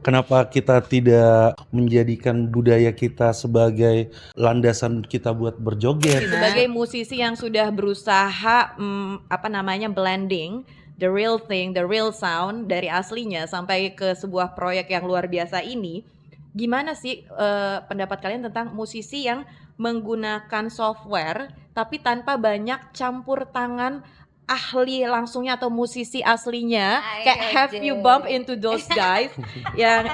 Kenapa kita tidak menjadikan budaya kita sebagai landasan kita buat berjoget? Sebagai musisi yang sudah berusaha blending the real thing, the real sound dari aslinya sampai ke sebuah proyek yang luar biasa ini, gimana sih pendapat kalian tentang musisi yang menggunakan software tapi tanpa banyak campur tangan ahli langsungnya atau musisi aslinya? Kayak have you bump into those guys yang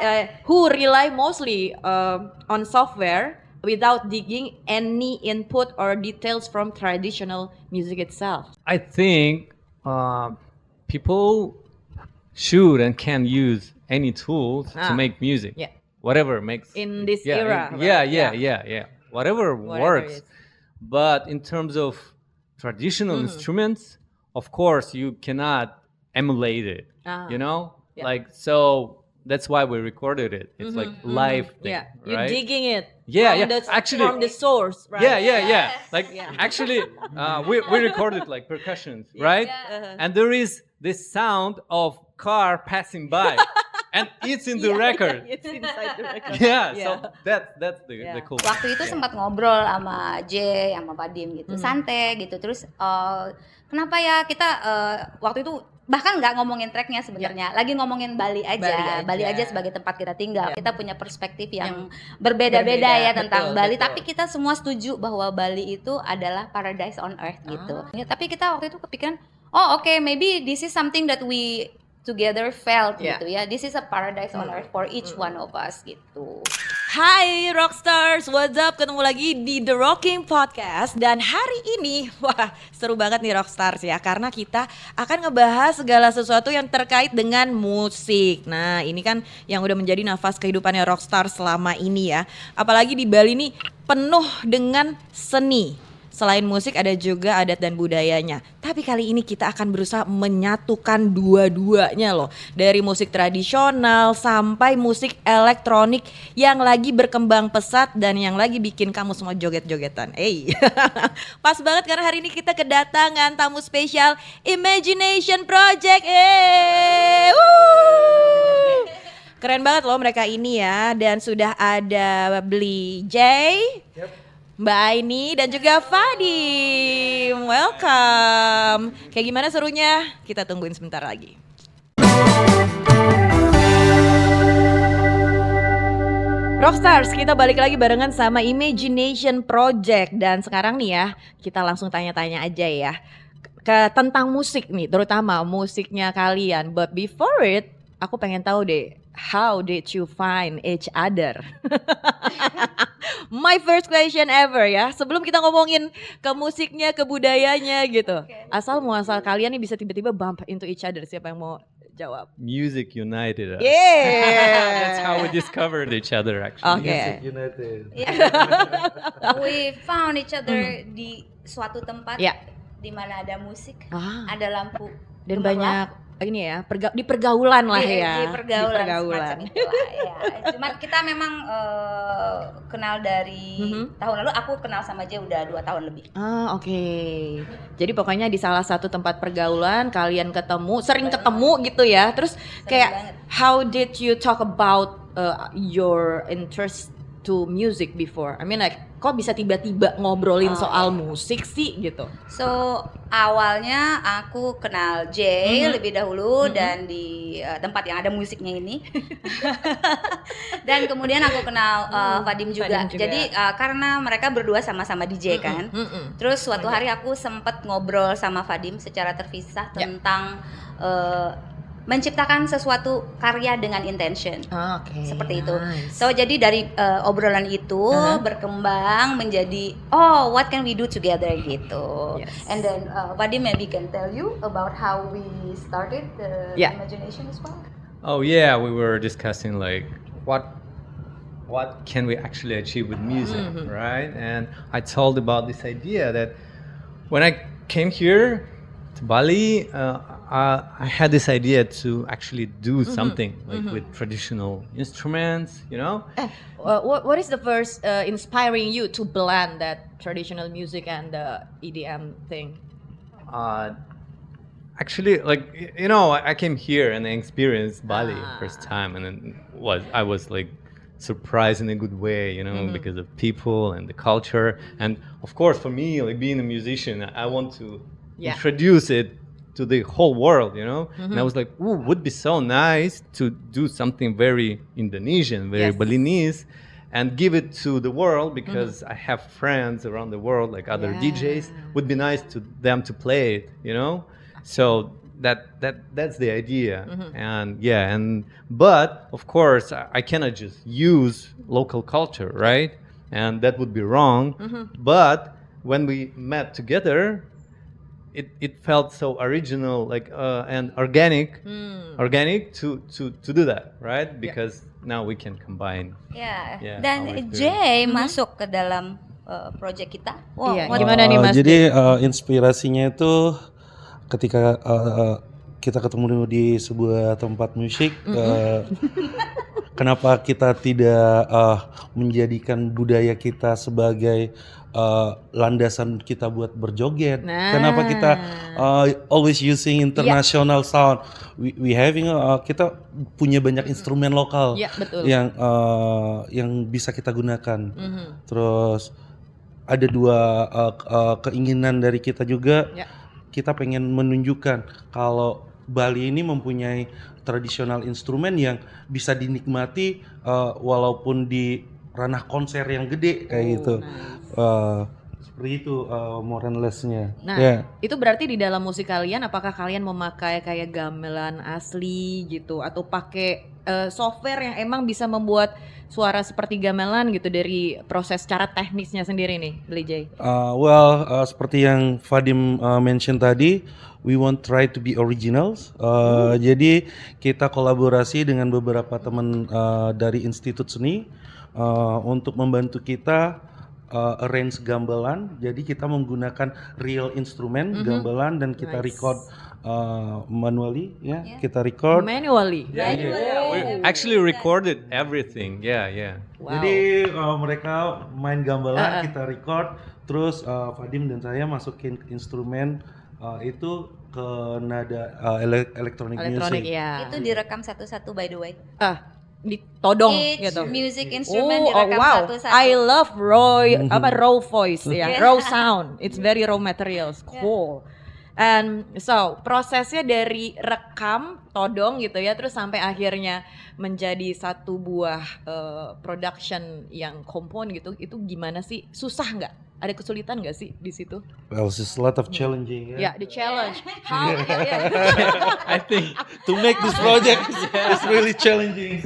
who rely mostly on software without digging any input or details from traditional music itself? I think people should and can use any tools to make music. Yeah. Whatever makes In this yeah, era, Yeah, right? yeah, Yeah. yeah, yeah. Whatever works. it is. But in terms of traditional instruments, of course you cannot emulate it. You know? Yeah. Like so that's why we recorded it. It's like live thing, Yeah, you're right? digging it. Yeah, from yeah. the, Actually- from the source, right? Yeah. Like actually, we recorded like percussions, right? And there is this sound of car passing by, and it's in the record. It's inside the record. Yeah, Yeah. so that's the cool. Waktu itu sempat ngobrol sama Jay, sama Vadim gitu, santai gitu. Terus kenapa ya kita waktu itu bahkan nggak ngomongin tracknya sebenarnya, lagi ngomongin Bali aja. Bali aja sebagai tempat kita tinggal. Kita punya perspektif yang berbeda-beda ya tentang Bali. Tapi kita semua setuju bahwa Bali itu adalah paradise on earth gitu. Ya, tapi kita waktu itu kepikiran, maybe this is something that we together felt gitu ya. This is a paradise on earth for each one of us gitu. Hai Rockstars, what's up? Ketemu lagi di The Rocking Podcast. Dan hari ini, wah seru banget nih Rockstars ya, karena kita akan ngebahas segala sesuatu yang terkait dengan musik. Nah ini kan yang udah menjadi nafas kehidupannya Rockstars selama ini ya. Apalagi di Bali nih penuh dengan seni. Selain musik ada juga adat dan budayanya. Tapi kali ini kita akan berusaha menyatukan dua-duanya loh. Dari musik tradisional sampai musik elektronik yang lagi berkembang pesat dan yang lagi bikin kamu semua joget-jogetan. Pas banget karena hari ini kita kedatangan tamu spesial Imagination Project. Keren banget loh mereka ini ya. Dan sudah ada Bli J, Mbak Aini dan juga Vadim. Welcome. Kayak gimana serunya? Kita tungguin sebentar lagi. Rockstars, kita balik lagi barengan sama Imagination Project. Dan sekarang nih ya, kita langsung tanya-tanya aja ya tentang musik nih, terutama musiknya kalian. But before it, aku pengen tahu deh, how did you find each other? My first question ever ya. Sebelum kita ngomongin ke musiknya, ke budayanya gitu. Asal muasal kalian nih bisa tiba-tiba bump into each other. Siapa yang mau jawab? Music united us. Yeah. That's how we discovered each other actually. Oke. United. We found each other di suatu tempat di mana ada musik, ada lampu Dan gemerlap. banyak ini ya, di pergaulan lah ya. Di pergaulan. Semacam itulah, ya. Cuman kita memang kenal dari tahun lalu. Aku kenal sama Jay udah 2 tahun lebih. Oke. Jadi pokoknya di salah satu tempat pergaulan kalian ketemu, sering ketemu gitu ya. Terus kayak banget. how did you talk about your interest to music before? I mean like kok bisa tiba-tiba ngobrolin soal musik sih gitu? So awalnya aku kenal Jay lebih dahulu dan di tempat yang ada musiknya ini. Dan kemudian aku kenal Vadim juga. Jadi karena mereka berdua sama-sama DJ kan. Terus suatu hari aku sempat ngobrol sama Vadim secara terpisah tentang menciptakan sesuatu karya dengan intention. Seperti itu. So jadi dari obrolan itu berkembang menjadi what can we do together gitu. And then Vadim maybe can tell you about how we started the Imagination as well. Oh yeah, we were discussing like what can we actually achieve with music, right? And I told about this idea that when I came here to Bali, I had this idea to actually do something like with traditional instruments, you know. What is the first inspiring you to blend that traditional music and the EDM thing? Actually, like I came here and I experienced Bali first time, and then I was like surprised in a good way, because of people and the culture, and of course for me, like being a musician, I want to introduce it to the whole world, And I was like, ooh, would be so nice to do something very Indonesian, very Balinese, and give it to the world, because I have friends around the world, like other DJs. Would be nice to them to play it, So that's the idea, but of course I cannot just use local culture, right? And that would be wrong. But when we met together, it felt so original, like and organic to do that, right? Because now we can combine. Yeah. Dan Jay masuk ke dalam project kita. Wow, Iya, gimana nih Mas? Jadi inspirasinya itu ketika kita ketemu di sebuah tempat musik, kenapa kita tidak menjadikan budaya kita sebagai landasan kita buat berjoget? Kenapa kita always using international sound? We having kita punya banyak instrumen lokal betul. yang bisa kita gunakan. Terus ada dua keinginan dari kita juga. Kita pengen menunjukkan kalau Bali ini mempunyai tradisional instrumen yang bisa dinikmati walaupun di ranah konser yang gede kayak gitu. Seperti itu more and less-nya. Nah, itu berarti di dalam musik kalian, apakah kalian memakai kayak gamelan asli gitu, atau pakai software yang emang bisa membuat suara seperti gamelan gitu dari proses cara teknisnya sendiri nih, Billy J? Seperti yang Vadim mention tadi, we want try to be originals. Jadi kita kolaborasi dengan beberapa teman dari Institut Seni untuk membantu kita arrange gamelan. Jadi kita menggunakan real instrumen gamelan dan kita record manually, kita record manually. We actually recorded everything. Wow. Jadi mereka main gamelan, kita record, terus Vadim dan saya masukin instrumen itu ke nada electronic music. Ya. Itu direkam satu-satu by the way. Ditodong Each gitu. music instrument direkam satu-satu. I love raw voice, raw sound. It's very raw materials. Cool. And so prosesnya dari rekam, todong gitu ya, terus sampai akhirnya menjadi satu buah production yang kompon gitu, itu gimana sih? Susah nggak? Ada kesulitan nggak sih di situ? Well, it's a lot of challenging. The challenge. How? I think To make this project is really challenging.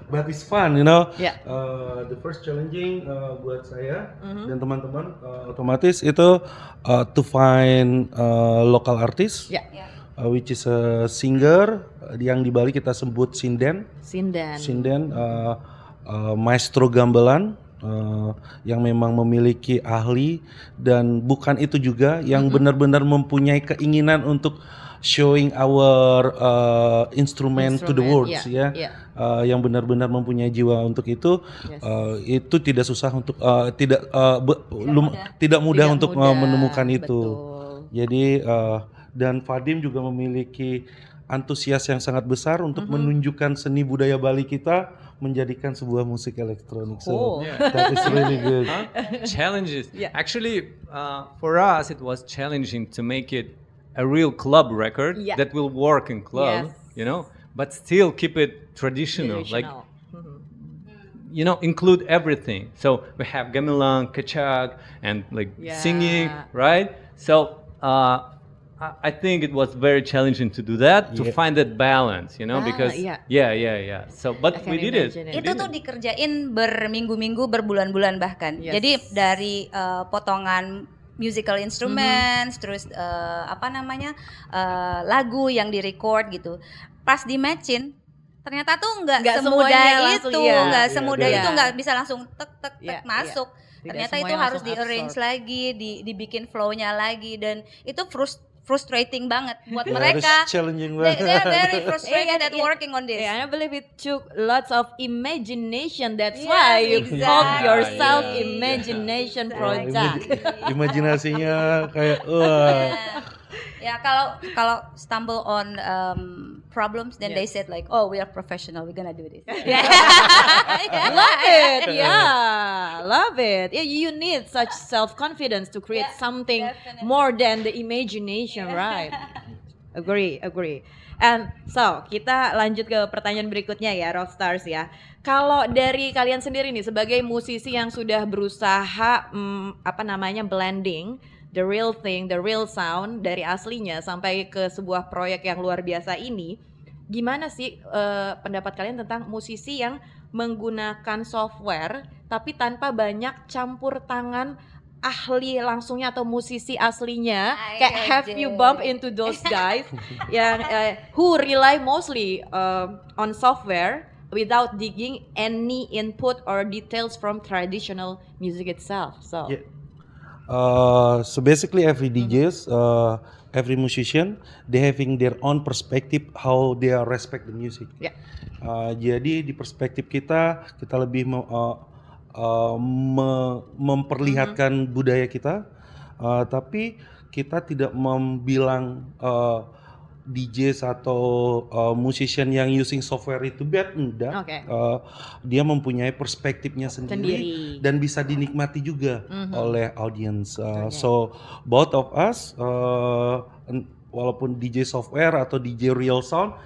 But it's fun, The first challenging buat saya dan teman-teman otomatis itu to find local artist, which is a singer yang di Bali kita sebut sinden, maestro gamelan. Yang memang memiliki ahli, dan bukan itu juga yang benar-benar mempunyai keinginan untuk showing our instrument to the world, yang benar-benar mempunyai jiwa untuk itu. Itu tidak susah untuk tidak mudah untuk menemukan itu. Betul. Jadi dan Vadim juga memiliki antusias yang sangat besar untuk menunjukkan seni budaya Bali kita menjadikan sebuah musik elektronik. So that is really good. Challenges. Actually, for us, it was challenging to make it a real club record that will work in club, but still keep it traditional. Like, include everything. So we have gamelan, kecak, and like singing, right? So I think it was very challenging to do that, to find that balance, because So, but we did it. Itu tuh dikerjain berminggu-minggu, berbulan-bulan bahkan. Jadi dari potongan musical instruments, terus lagu yang direcord gitu. Pas di matchin, ternyata tuh nggak semudah itu, nggak bisa langsung tek masuk. Ternyata itu harus di arrange lagi, dibikin flow-nya lagi, dan itu frustrating banget buat Yeah, mereka. it's challenging They're banget. very frustrated at Yeah. working on this. Yeah, and I believe it took lots of imagination. That's Yes, why you called exactly. yourself Yeah. Imagination Exactly. Project. Imajinasinya kayak wah. Ya kalau stumble on problems, then they Yes. said like, oh, we are professional, we're gonna do this. Love it, yeah, love it. Yeah, you need such self-confidence to create Yeah, something definitely. more than the imagination, right? Agree. And so kita lanjut ke pertanyaan berikutnya ya, Rockstars ya. Kalau dari kalian sendiri nih sebagai musisi yang sudah berusaha blending the real thing, the real sound dari aslinya sampai ke sebuah proyek yang luar biasa ini, gimana sih pendapat kalian tentang musisi yang menggunakan software tapi tanpa banyak campur tangan ahli langsungnya atau musisi aslinya? Kayak have you bump into those guys yang who rely mostly on software without digging any input or details from traditional music itself? So Yeah. So basically every DJs, every musician, they having their own perspective how they are respect the music. Yeah. Jadi di perspektif kita lebih memperlihatkan budaya kita, tapi kita tidak membilang DJs atau musician yang using software itu bad, enggak. Oke. Dia mempunyai perspektifnya sendiri dan bisa dinikmati juga oleh audience. So both of us, walaupun DJ software atau DJ real sound,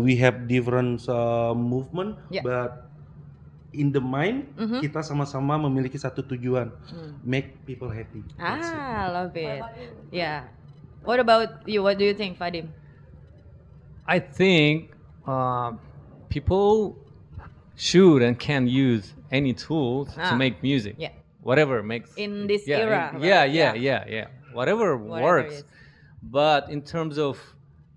we have different movement, Yeah. but in the mind kita sama-sama memiliki satu tujuan, make people happy. That's it. love it. Yeah. What about you? What do you think, Vadim? I think people should and can use any tools to make music. Yeah. Whatever makes In this yeah, era, in- right? yeah. Whatever it works. is. But in terms of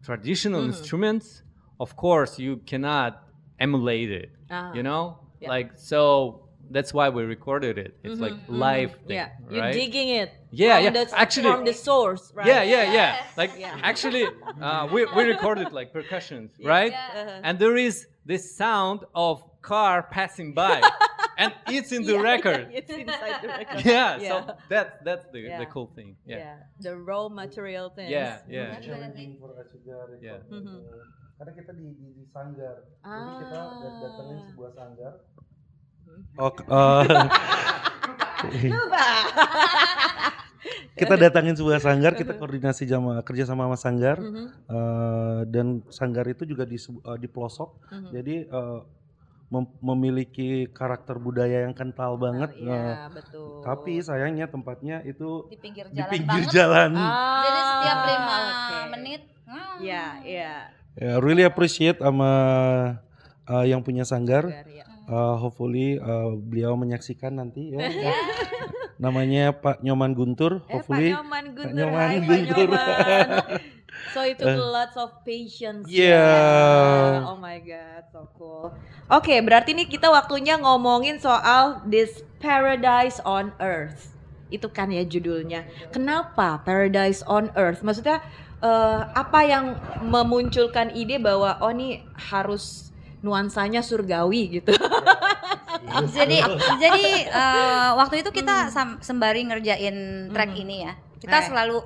traditional instruments, of course you cannot emulate it. You know? Yeah. Like so that's why we recorded it. It's like live thing, Yeah, you're right? digging it. Yeah, from yeah. the- Actually- from the source, right? Yeah. Like actually, we recorded like percussions, right? And there is this sound of car passing by, and it's in the record. It's inside the record. Yeah, so that's the Yeah. cool thing. Yeah, Yeah, the raw material things. yeah. Challenging for us juga Yeah. karena kita di sanggar, jadi kita Ah. datangin sebuah sanggar. Kita datangin sebuah sanggar, kita koordinasi kerja sama sanggar, dan sanggar itu juga di pelosok, jadi memiliki karakter budaya yang kental banget. Iya, betul. Tapi sayangnya tempatnya itu Di pinggir di jalan pinggir banget. jalan. Jadi setiap 5 oke. menit. Iya. Ya, really appreciate sama yang punya sanggar. Ya. Hopefully beliau menyaksikan nanti ya. Namanya Pak Nyoman Guntur. Pak Hopefully Nyoman Guntur. Nyoman Hai, Pak Guntur. Nyoman. So it took lots of patience. Yeah. Oh my god, so cool. Oke, berarti nih kita waktunya ngomongin soal this paradise on earth. Itu kan ya judulnya. Kenapa paradise on earth? Maksudnya apa yang memunculkan ide bahwa oh nih harus nuansanya surgawi gitu. Jadi waktu itu kita sembari ngerjain track ini ya. Kita selalu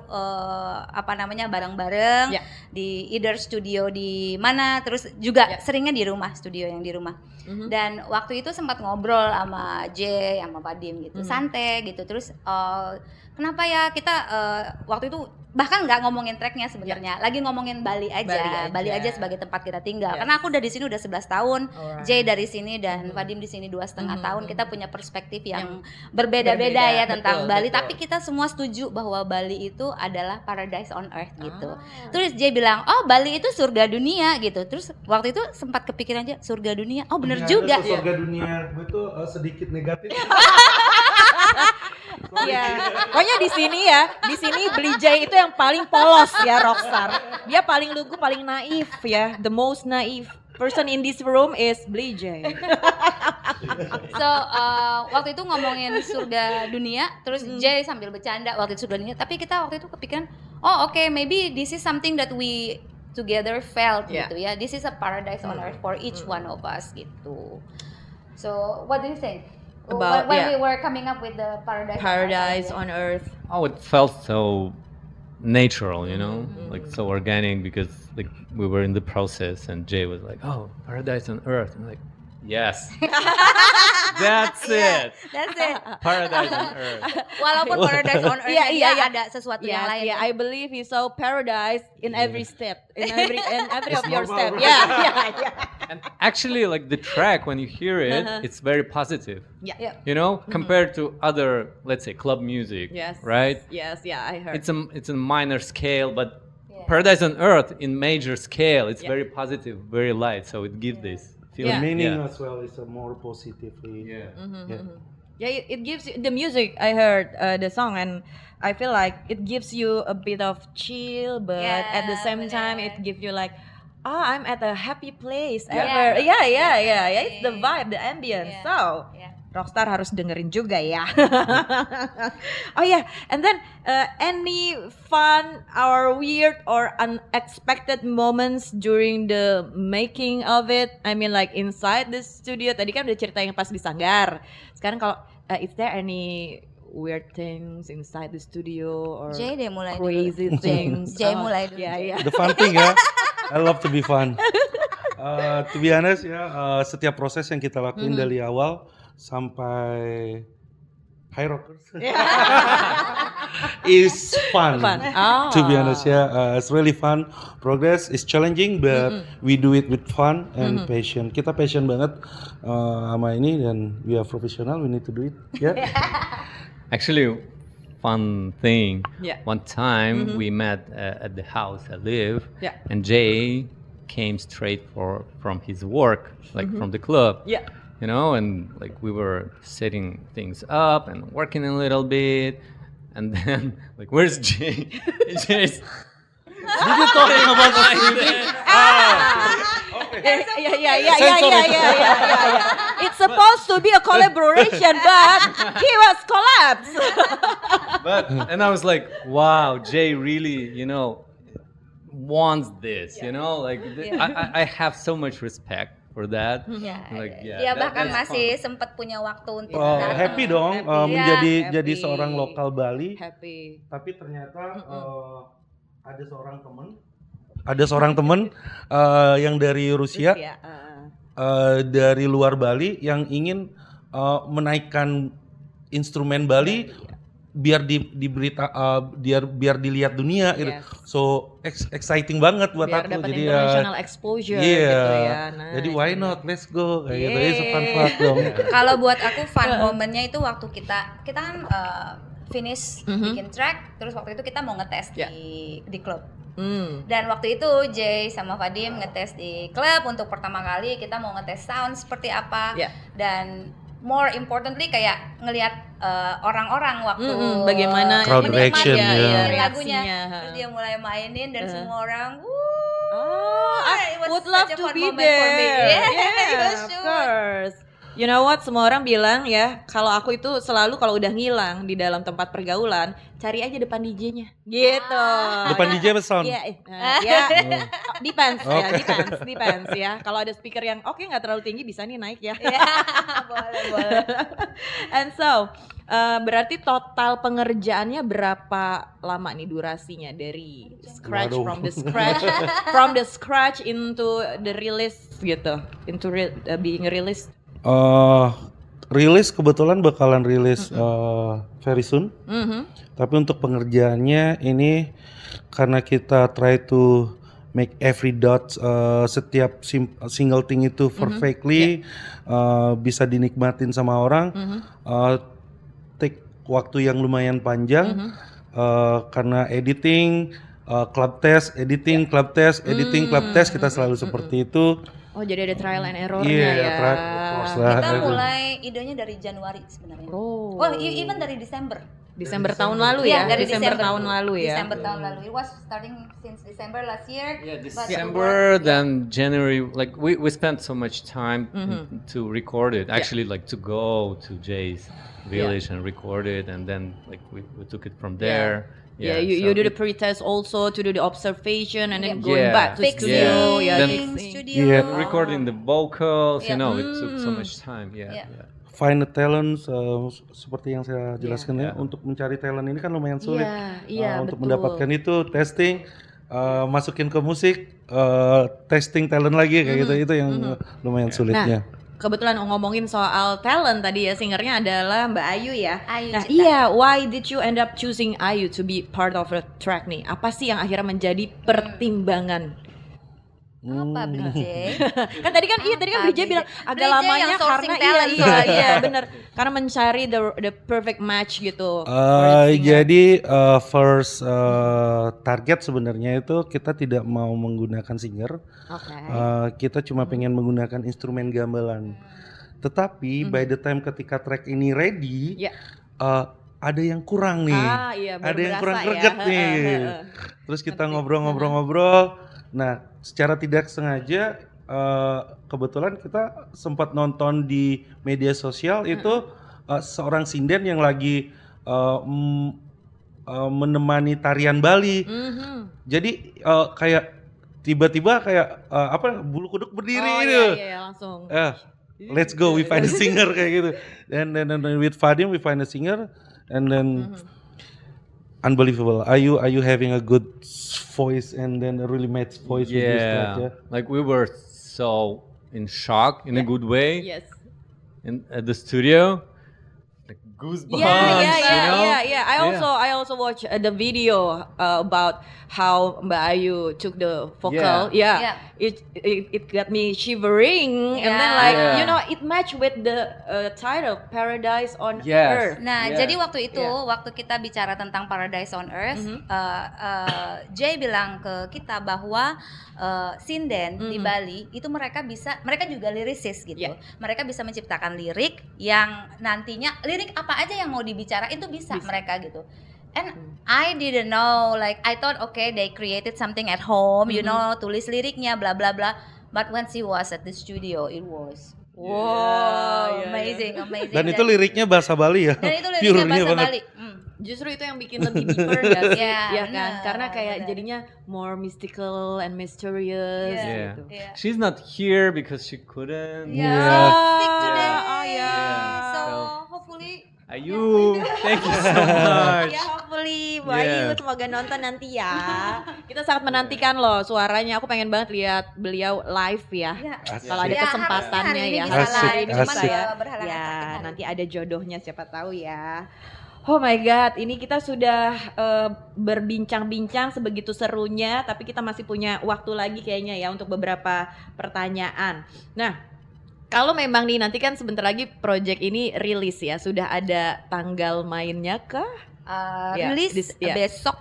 bareng-bareng Ya. di either studio di mana, terus juga seringnya di rumah, studio yang di rumah. Dan waktu itu sempat ngobrol sama Jay, sama Vadim gitu, santai gitu. Terus kenapa ya kita waktu itu bahkan nggak ngomongin tracknya sebenarnya, lagi ngomongin Bali aja. Bali aja sebagai tempat kita tinggal. Yes. Karena aku udah di sini udah 11 tahun, Alright. Jay dari sini dan Vadim di sini 2,5 tahun. Kita punya perspektif yang berbeda-beda ya tentang betul, Bali. betul. Tapi kita semua setuju bahwa Bali itu adalah paradise on earth gitu. Ah. Terus Jay bilang, oh Bali itu surga dunia gitu. Terus waktu itu sempat kepikiran aja surga dunia. Oh bener juga. Surga dunia, gue tuh sedikit negatif. Iya. Pokoknya di sini Blijay itu yang paling polos ya Rockstar. Dia paling lugu, paling naif ya. The most naive person in this room is Blijay. So waktu itu ngomongin surga dunia, terus Jay sambil bercanda waktu itu surga dunia. Tapi kita waktu itu kepikiran, oh okay, maybe this is something that we together felt Yeah. gitu ya. This is a paradise on earth for each one of us gitu. So what do you think About, when yeah. we were coming up with the Paradise on on Earth. Oh, it felt so natural, you know, like so organic because like we were in the process, and Jay was like, "Oh, paradise on earth." I'm like, "Yes, that's it, That's it. paradise on earth." Walaupun paradise on earth Iya. ada sesuatu yang lain. Yeah, I believe you saw paradise in every step, in every of your normal. step. Yeah. And actually, like the track, when you hear it, it's very positive. Yeah. You know, compared to other, let's say, club music, Yes. right? Yes, yeah, I heard. It's a minor scale, but Yeah. Paradise on Earth in major scale, it's Yeah. very positive, very light, so it gives this The Yeah. feeling. meaning as well is a more positively. Yeah. Yeah. Yeah, it gives you the music. I heard the song and I feel like it gives you a bit of chill, but at the Yeah, same time bener. it gives you like, I'm at a happy place Yeah. ever. Yeah. It's the vibe, the ambience. Yeah. So Yeah. Rockstar harus dengerin juga ya. Oh yeah, and then any fun or weird or unexpected moments during the making of it? I mean like inside the studio. Tadi kan udah cerita yang pas di Sanggar. Sekarang kalau is there any weird things inside the studio or Jay deh mulai crazy things? Jay mulai dulu. Yeah. The fun thing ya, I love to be fun. To be honest ya, setiap proses yang kita lakuin dari awal sampai High Rockers is fun. Fun. Oh. To be honest ya, it's really fun. Progress is challenging, but we do it with fun and passion. Kita passion banget sama ini dan we are professional. We need to do it. Ya. Actually, fun thing. Yeah. One time we met at the house I live, Yeah. and Jay came straight from his work, like from the club. Yeah. You know, and like we were setting things up and working a little bit, and then like, where's Jay? Jay's Did you talking about the music? Yeah. It's supposed to be a collaboration, but he was collapsed. But and I was like, wow, Jay really, you know, wants this. You know, like I have so much respect for that. Ya, Like, yeah, dia that- bahkan that's masih fun. sempat punya waktu untuk Happy dong Happy. jadi Happy. seorang lokal Bali. Happy. Tapi ternyata ada seorang teman yang dari Rusia, Yeah. dari luar Bali yang ingin menaikkan instrumen Bali biar biar dilihat dunia gitu. Yes. So exciting banget buat Biar aku. dapat Jadi international exposure iya. gitu ya. Jadi Nice. why not? Let's go kayak gitu. It's a fun Yeay. fact dong. Kalau buat aku fun momennya itu waktu kita kan finish bikin track, terus waktu itu kita mau ngetes Yeah. di klub. Dan Dan waktu itu Jay sama Vadim ngetes di klub untuk pertama kali, kita mau ngetes sound seperti apa. Yeah. Dan more importantly kayak ngelihat orang-orang waktu bagaimana Crowd menikmati reaction, ya. lagunya. reaksinya. Terus dia mulai mainin dan semua orang I it was would love such a to fun be moment for me. there. Yeah, Of course. You know what? Semua orang bilang ya, kalau aku itu selalu kalau udah ngilang di dalam tempat pergaulan, cari aja depan DJ-nya. Gitu. Depan DJ apa sound? Iya, ya. Depends ya, Oke. depends ya. Kalau ada speaker yang oke nggak terlalu tinggi bisa nih naik ya. boleh. And so, berarti total pengerjaannya berapa lama nih durasinya dari scratch Waduh. from the scratch into the release gitu, into being released. Rilis kebetulan bakalan rilis very soon. Tapi untuk pengerjaannya ini karena kita try to make every dot setiap single thing itu perfectly bisa dinikmatin sama orang. Take waktu yang lumayan panjang karena editing, club test, editing, club test, editing, club test, kita selalu seperti itu. Oh, jadi ada trial and error-nya Iya, ya. of course lah. Kita mulai idenya dari Januari sebenarnya. Oh. Even dari Desember. Desember tahun lalu ya. Iya, dari Desember Desember tahun lalu ya. Desember tahun lalu. It was starting since December last year. Yeah, but December, then January. Like we spent so much time to record it. Actually, like to go to Jay's village and record it, and then like we took it from there. Yeah, Yeah, you so do the it- pre-test also to do the observation and then Yeah. going Yeah. back to Fixing, studio, Then- fixing. studio. Yeah. recording the vocals, Yeah. it took so much time. Yeah. Find the talent, seperti yang saya jelaskan ya, Yeah. untuk mencari talent ini kan lumayan sulit. Iya, Untuk betul. mendapatkan itu testing, masukin ke musik, testing talent lagi kayak gitu, itu yang lumayan sulitnya. Kebetulan ngomongin soal talent tadi ya, singernya adalah Mbak Ayu ya. Ayu Nah, Cita. iya, why did you end up choosing Ayu to be part of the track nih? Apa sih yang akhirnya menjadi pertimbangan? Apa Beli J? Kan tadi kan Apa, BJ bilang Beli J? agak Beli J lamanya yang sourcing karena talent iya soalnya. benar. Karena mencari the perfect match gitu. Jadi first target sebenarnya itu kita tidak mau menggunakan singer, Oke. kita cuma pengen menggunakan instrumen gamelan. Tetapi by the time ketika track ini ready, Ya. ada yang kurang nih, Iya, baru ada yang berasa kurang ya. greget nih. Terus kita ngobrol-ngobrol-ngobrol. Nah, secara tidak sengaja kebetulan kita sempat nonton di media sosial itu seorang sinden yang lagi menemani tarian Bali. Jadi kayak tiba-tiba kayak bulu kuduk berdiri Oh gitu. iya, langsung. Let's go, we find a singer kayak gitu. And then with Vadim we find a singer, and then unbelievable. Are you having a good voice and then a really match voice with this track? Yeah, like we were so in shock in a good way Yes. at the studio, like goosebumps. Yeah. I also watch the video about how Mbak Ayu took the vocal. Yeah. It got me shivering, and then Yeah. like Yeah. it matched with the title Paradise on Yes. Earth. Nah, Yeah. jadi waktu itu, waktu kita bicara tentang Paradise on Earth, Jay bilang ke kita bahwa sinden di Bali itu mereka juga lirisis gitu. Yeah. Mereka bisa menciptakan lirik yang nantinya lirik apa aja yang mau dibicarain itu bisa mereka gitu. And I didn't know, like I thought okay they created something at home, you know, tulis liriknya bla bla bla. But when she was at the studio, it was Wow, amazing. Dan itu liriknya bahasa Bali ya. Dan itu liriknya Purenya bahasa banget. Bali. Justru itu yang bikin lebih deeper gak sih? Iya, Iya kan? benar, Karena kayak benar. jadinya more mystical and mysterious Yeah. Yeah. gitu. Yeah. She's not here because she couldn't. Yeah. Yeah. Sick today. Oh ya. So So- hopefully Ayu, thank you so much. Ya hopefully Bu Ayu Yeah. semoga nonton nanti ya. Kita sangat menantikan loh suaranya. Aku pengen banget lihat beliau live ya. ya. Kalau ada Ya, kesempatannya harusnya hari ini ya. bisa Asik, live, cuman asik. berhalangan Ya, sakit hari. nanti ada jodohnya siapa tahu ya. Oh my god, ini kita sudah berbincang-bincang sebegitu serunya, tapi kita masih punya waktu lagi kayaknya ya untuk beberapa pertanyaan. Nah, kalau memang nih nanti kan sebentar lagi project ini rilis ya, sudah ada tanggal mainnya kah? Ya, Rilis ya. besok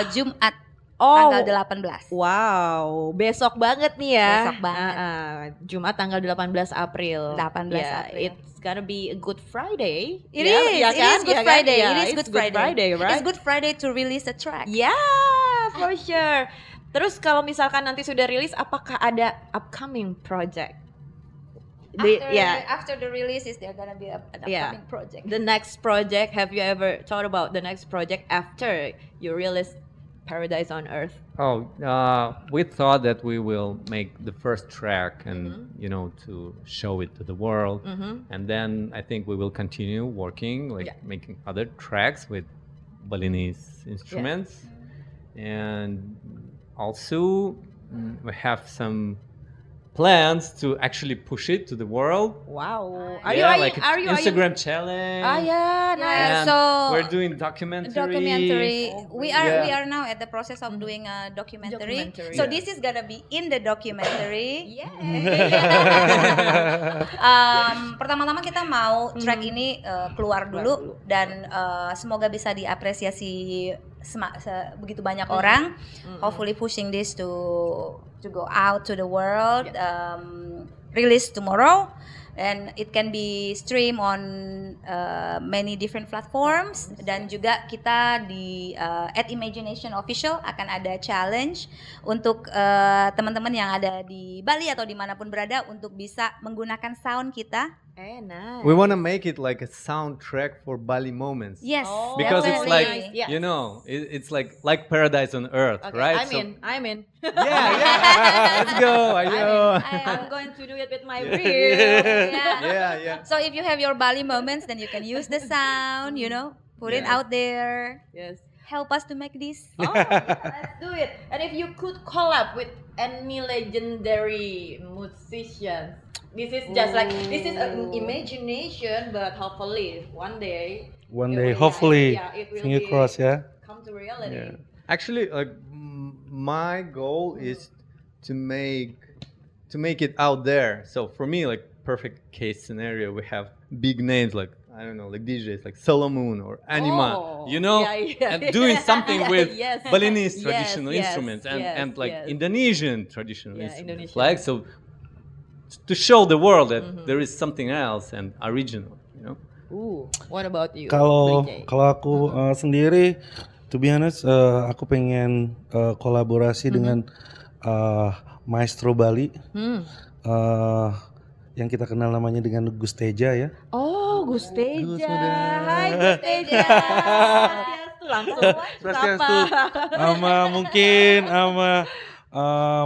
Jumat Oh, tanggal 18. wow, besok banget nih ya. Besok banget. Jumat tanggal 18 April. 18 Ya, April. It's gonna be a Good Friday. It Ya, is, ya it kan? is Good Ya kan? Friday. Ya, It is it's Good Friday. right? It's Good Friday to release a track. Yeah, for sure. Terus kalau misalkan nanti sudah rilis, apakah ada upcoming project? After the release is there gonna be an Yeah. upcoming project. The next project, have you ever thought about the next project after you release Paradise on Earth? Oh, we thought that we will make the first track and to show it to the world, and then I think we will continue working, like making other tracks with Balinese instruments, and also we have some plans to actually push it to the world. Wow. Like Instagram challenge. Yeah, nice. And So we're doing documentary. We Yeah. are now at the process of doing a documentary. Documentary. So Yeah. this is gonna be in the documentary. Yeah. Pertama-tama kita mau track ini keluar dulu dan semoga bisa diapresiasi begitu banyak orang. Hopefully pushing this to go out to the world. Release tomorrow. And it can be stream on many different platforms, dan juga kita di at Imagination Official akan ada challenge untuk teman-teman yang ada di Bali atau dimanapun berada untuk bisa menggunakan sound kita Nice. We want to make it like a soundtrack for Bali moments. Yes, Because it's like, definitely. Yes. you know, it's like paradise on earth, Okay, right? I'm in. Yeah. Let's go. Ayo. I'm going to do it with my Yeah. reel. Yeah. So if you have your Bali moments, then you can use the sound, put it Yeah. out there. Yes. Help us to make this. Oh, let's do it. And if you could collab with any legendary musician, this is just like this is an imagination, but hopefully one day. One it day, will- hopefully, it will finger be crossed ya. come to reality. Yeah. Actually, like my goal is to make it out there. So for me, like perfect case scenario, we have big names like I don't know, like DJs like Solomon or Anima, Oh, you know, yeah. and doing something with Yes. Balinese Yes, traditional yes, instruments and, yes, and like yes. Indonesian traditional Yeah, instruments, Indonesian. like so to show the world that there is something else and original, you know. What about you? Kalau Bli J? aku sendiri, to be honest, aku pengen kolaborasi dengan maestro Bali, yang kita kenal namanya dengan Gus Teja ya. Oh, Gus Teja. Gus udah. Hai Gus Teja. Langsung Swastiastu. Sama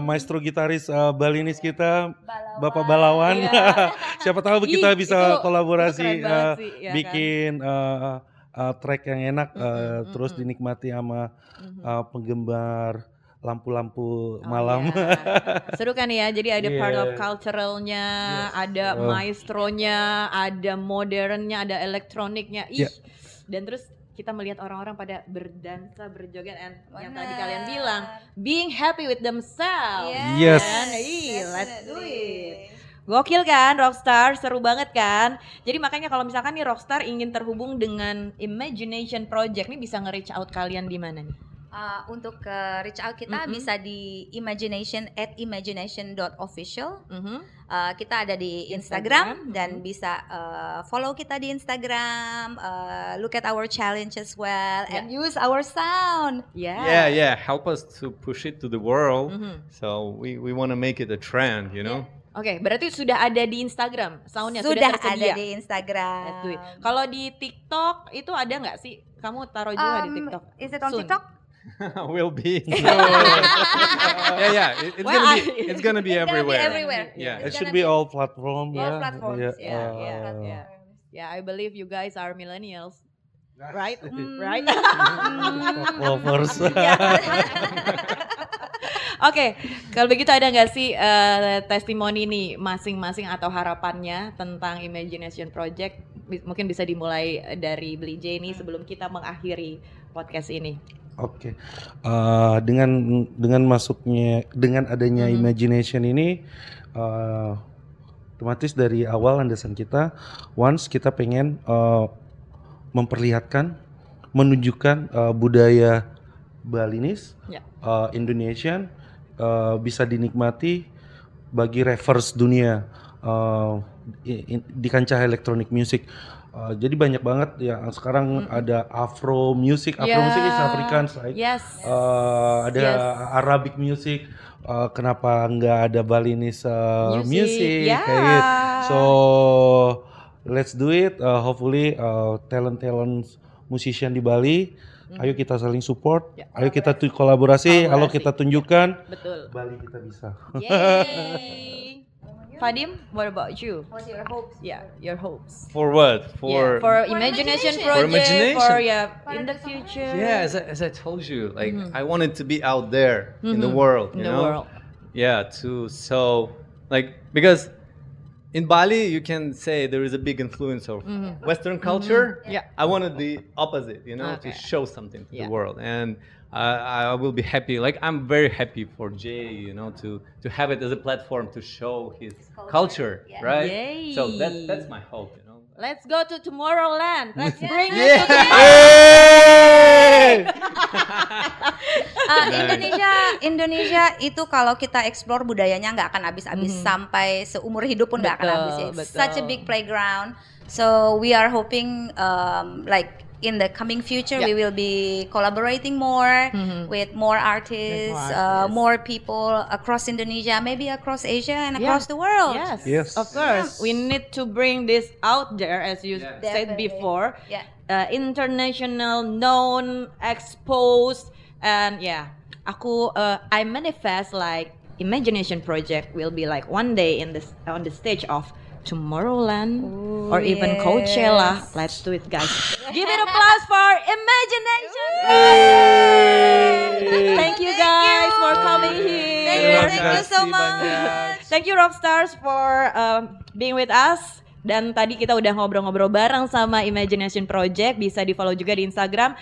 maestro gitaris Balinis kita, Bapak Balawan. Iya. Siapa tahu kita Ih, bisa itu kolaborasi keren banget sih, ya kan? bikin track yang enak, terus dinikmati sama penggemar lampu-lampu malam. Iya. Seru kan ya, jadi ada part of Yeah. culturalnya, ada maestronya, ada modernnya, ada elektroniknya. Ih. Yeah. Dan terus kita melihat orang-orang pada berdansa, berjoget, and yang tadi Benar. kalian bilang, being happy with themselves. Yes. Kan? Ih, let's do it. Gokil kan Rockstar, seru banget kan. Jadi makanya kalau misalkan nih Rockstar ingin terhubung dengan Imagination Project nih bisa nge-reach out kalian di mana nih? Untuk reach out kita bisa di imagination@imagination.official. Kita ada di Instagram dan bisa follow kita di Instagram, look at our challenge as well, and use our sound. Yeah. Help us to push it to the world. So we want to make it a trend, you know. Oke, berarti sudah ada di Instagram soundnya Sudah tersedia. ada di Instagram. Let's do it. Kalau di TikTok itu ada nggak sih? Kamu taruh juga di TikTok? Is it on Soon. TikTok? Will be. Yeah. It's gonna be It's gonna be everywhere. everywhere. Yeah. It It's should gonna be all platform all ya. platforms. Yeah, I believe you guys are millennials. Right? Right? Lovers. Oke, kalau begitu ada nggak sih testimoni nih masing-masing atau harapannya tentang Imagination Project? Mungkin bisa dimulai dari Bli J nih sebelum kita mengakhiri podcast ini. Oke. Dengan masuknya, dengan adanya Imagination ini, otomatis dari awal landasan kita, once kita pengen memperlihatkan, menunjukkan budaya Balinese, Indonesian, bisa dinikmati bagi ravers dunia di kancah electronic music. Jadi banyak banget ya sekarang ada Afro music is Afrikaans, right? Yes. Ada Arabic music. Kenapa nggak ada Balinese music Yeah. kayak gitu. So let's do it. Hopefully talent musician di Bali. Ayo kita saling support. Ayo kita kolaborasi. Ayo kita tunjukkan. Betul. Bali kita bisa. Yay. Fadim, what about you? What's your hopes? Yeah, your hopes. For what? For Imagination imagination. Project, imagination. in the future. Yeah, as I told you, like I wanted to be out there in the world, In you the know. world. Yeah, because in Bali you can say there is a big influence of Western culture. Yeah. I wanted the opposite, you know, to Okay. show something to Yeah. the world, and I will be happy. Like I'm very happy for Jay, you know, to have it as a platform to show his culture, Yeah. right? Yay. So that's my hope, you know. Let's go to Tomorrowland. Let's bring it Yeah. to the Indonesia itu kalau kita explore budayanya nggak akan habis-habis sampai seumur hidup pun nggak akan Betul, habis ya. It's betul. such a big playground. So we are hoping like in the coming future Yeah. we will be collaborating more with more artists, more people across Indonesia, maybe across Asia and across the world. Yes, Yes. of course. We need to bring this out there, as you said Definitely. before. Yeah. International, known, exposed, and I manifest like Imagination Project will be like one day on the stage of Tomorrowland or even yes. Coachella. Let's do it, guys. Give it applause for Imagination. Thank you guys for coming here. Thank you so much. Thank you Rockstars for being with us. Dan tadi kita udah ngobrol-ngobrol bareng sama Imagination Project. Bisa di follow juga di Instagram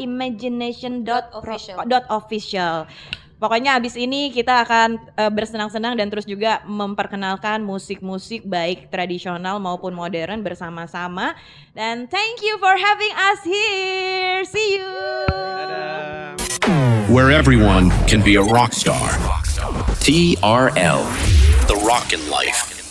@imagination.official. Pokoknya abis ini kita akan bersenang-senang dan terus juga memperkenalkan musik-musik baik tradisional maupun modern bersama-sama. Dan thank you for having us here. See you. Where everyone can be a rock star. TRL, The Rockin' Life.